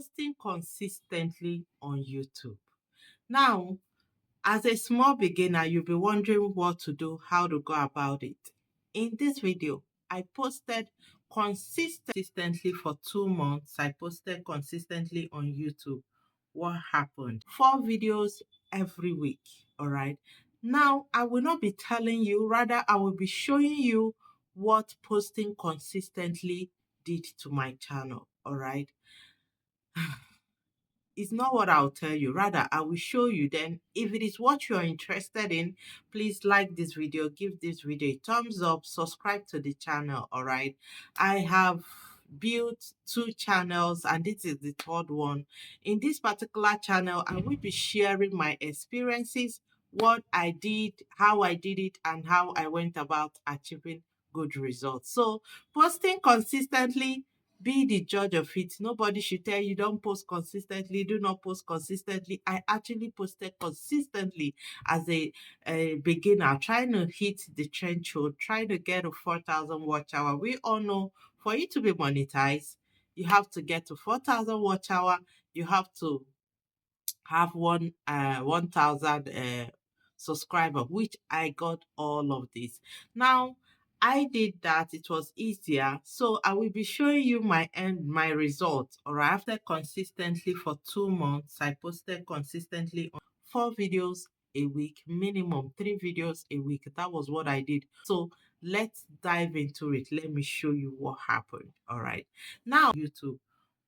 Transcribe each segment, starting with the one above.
posting consistently on YouTube. Now, as a small beginner, you'll be wondering what to do, how to go about it. In this video, I posted consistently for 2 months. I posted consistently on YouTube. What happened? 4 videos every week. All right. Now, I will not be telling you, rather, I will be showing you what posting consistently did to my channel. All right. It's not what I'll tell you. Rather, I will show you. Then, if it is what you're interested in, please like this video, give this video a thumbs up, subscribe to the channel. All right. I have built 2 channels and this is the third one. In this particular channel, I will be sharing my experiences, what I did, how I did it, and how I went about achieving good results. So, posting consistently, be the judge of it. Nobody should tell you don't post consistently, do not post consistently. I actually posted consistently as a beginner, trying to hit the threshold, trying to get a 4,000 watch hour. We all know for you to be monetized, you have to get to 4,000 watch hour. You have to have 1,000 subscriber, which I got all of this. Now, I did that. It was easier. So I will be showing you my results. All right. After consistently for 2 months, I posted consistently on 4 videos a week, minimum 3 videos a week. That was what I did. So let's dive into it. Let me show you what happened. All right. Now, YouTube,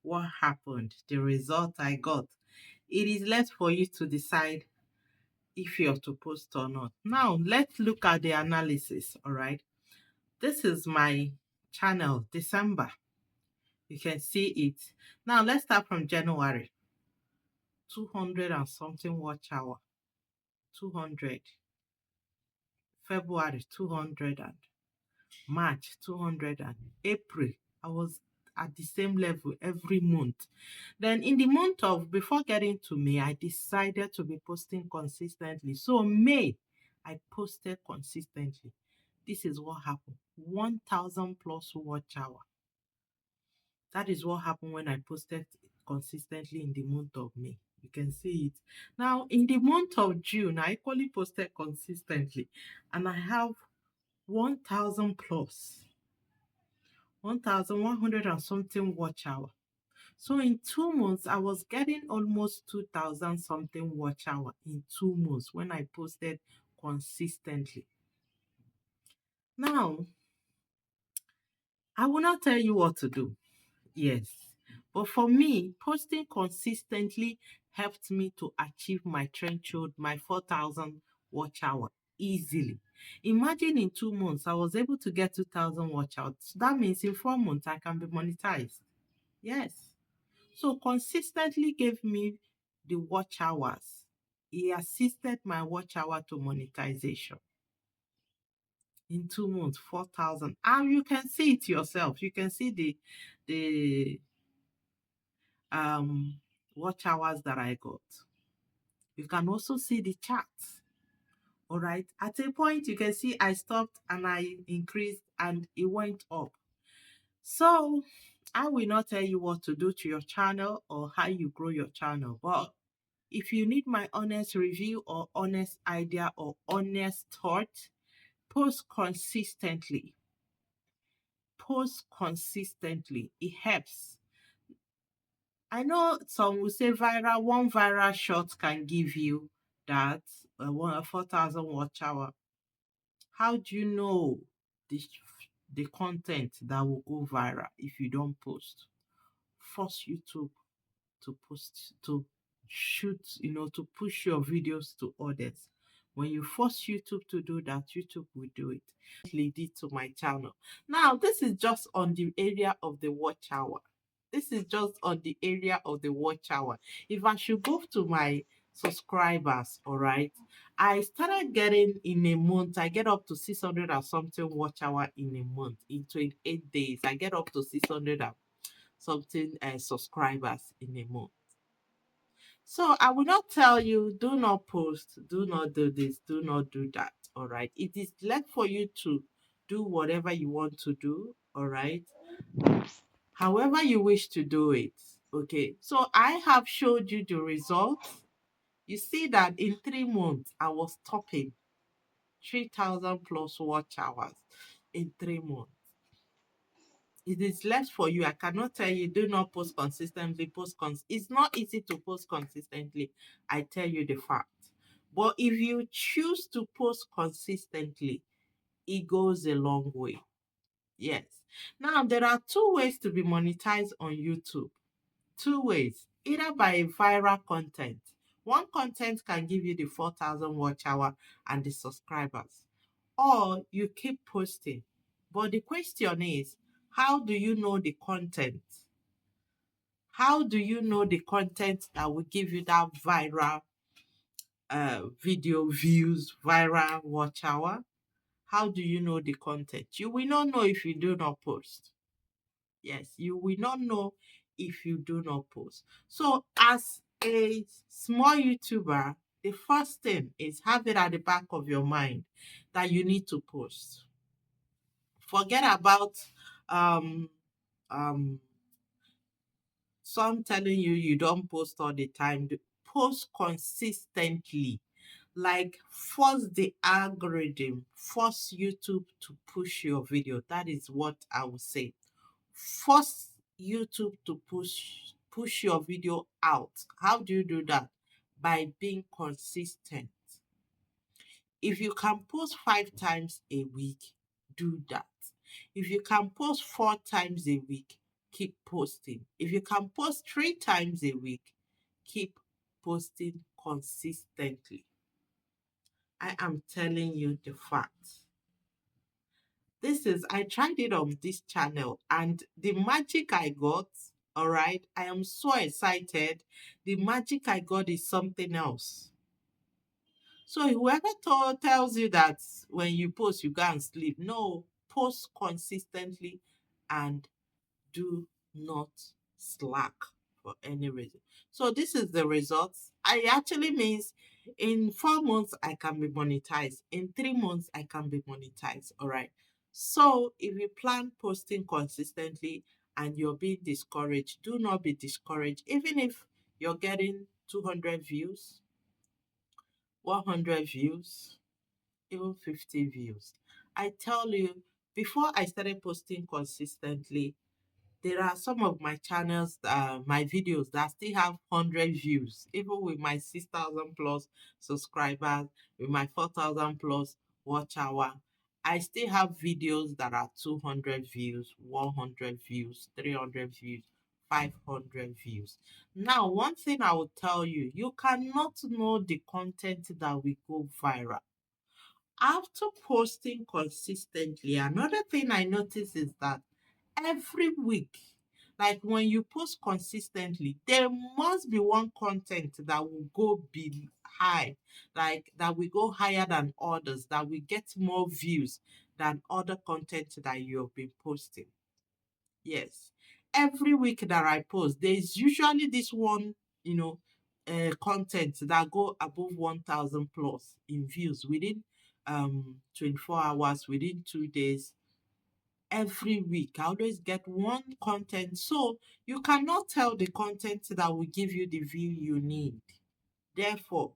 what happened? The result I got. It is left for you to decide if you're to post or not. Now, let's look at the analysis, all right? This is my channel, December. You can see it. Now, let's start from January. 200 and something watch hour. 200. February, 200. And March, 200. And April, I was at the same level every month. Then in the month of, before getting to May, I decided to be posting consistently. So May, I posted consistently. This is what happened. 1,000 plus watch hour. That is what happened when I posted consistently in the month of May. You can see it. Now, in the month of June, I equally posted consistently. And I have 1,000 plus. 1,100 and something watch hour. So in 2 months, I was getting almost 2,000 something watch hour in 2 months when I posted consistently. Now, I will not tell you what to do. Yes. But for me, posting consistently helped me to achieve my threshold, my 4,000 watch hour easily. Imagine in 2 months, I was able to get 2,000 watch hours. That means in 4 months, I can be monetized. Yes. So consistently gave me the watch hours. He assisted my watch hour to monetization. In 2 months, 4,000. And you can see it yourself. You can see the watch hours that I got. You can also see the charts. All right. At a point, you can see I stopped and I increased and it went up. So I will not tell you what to do to your channel or how you grow your channel, but if you need my honest review or honest idea or honest thought, post consistently. Post consistently. It helps. I know some will say one viral shot can give you that 4,000 watch hour. How do you know the content that will go viral if you don't post? Force YouTube to post, to shoot, to push your videos to others. When you force YouTube to do that, YouTube will do it. Lead it to my channel. Now, this is just on the area of the watch hour. This is just on the area of the watch hour. If I should go to my subscribers, all right, I started getting in a month, I get up to 600 or something watch hour in a month. In 28 days, I get up to 600 and something subscribers in a month. So I will not tell you, do not post, do not do this, do not do that. All right. It is left for you to do whatever you want to do. All right. However you wish to do it. Okay, so I have showed you the results. You see that in 3 months, I was topping 3,000 plus watch hours in 3 months. It is left for you. I cannot tell you do not post consistently. It's not easy to post consistently. I tell you the fact. But if you choose to post consistently, it goes a long way. Yes. Now there are two ways to be monetized on YouTube. Two ways. Either by viral content. One content can give you the 4,000 watch hour and the subscribers, or you keep posting. But the question is, how do you know the content? How do you know the content that will give you that viral video views, viral watch hour? How do you know the content? You will not know if you do not post. Yes, you will not know if you do not post. So, as a small YouTuber, the first thing is have it at the back of your mind that you need to post. Forget about um um some telling you don't post all the time. Post consistently. Like force the algorithm, force YouTube to push your video. That is what I would say. Force YouTube to push your video out. How do you do that? By being consistent. If you can post 5 times a week, do that. If you can post 4 times a week, keep posting. If you can post 3 times a week, keep posting consistently. I am telling you the facts. I tried it on this channel and the magic I got, all right, I am so excited. The magic I got is something else. So whoever tells you that when you post, you go and sleep, no, post consistently and do not slack for any reason. So this is the results. I actually means in 4 months I can be monetized. In 3 months I can be monetized. All right. So if you plan posting consistently and you're being discouraged, do not be discouraged. Even if you're getting 200 views, 100 views, even 50 views. I tell you, before I started posting consistently, there are some of my channels, my videos that still have 100 views, even with my 6,000 plus subscribers, with my 4,000 plus watch hour. I still have videos that are 200 views, 100 views, 300 views, 500 views. Now, one thing I will tell you, you cannot know the content that will go viral. After posting consistently, another thing I notice is that every week, like when you post consistently, there must be one content that will go be high, like that will go higher than others, that will get more views than other content that you have been posting. Yes. Every week that I post, there's usually this one, you know, content that go above 1,000 plus in views within 24 hours, within 2 days. Every week, I always get one content. So you cannot tell the content that will give you the view you need. Therefore,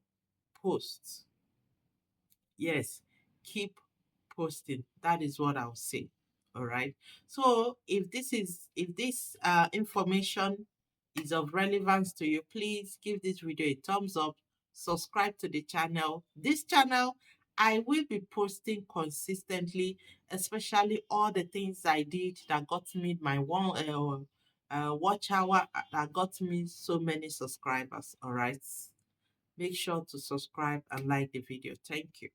post. Yes, keep posting. That is what I'll say. All right. So if this information is of relevance to you, please give this video a thumbs up, subscribe to the channel. This channel, I will be posting consistently, especially all the things I did that got me my one watch hour, that got me so many subscribers. All right. Make sure to subscribe and like the video. Thank you.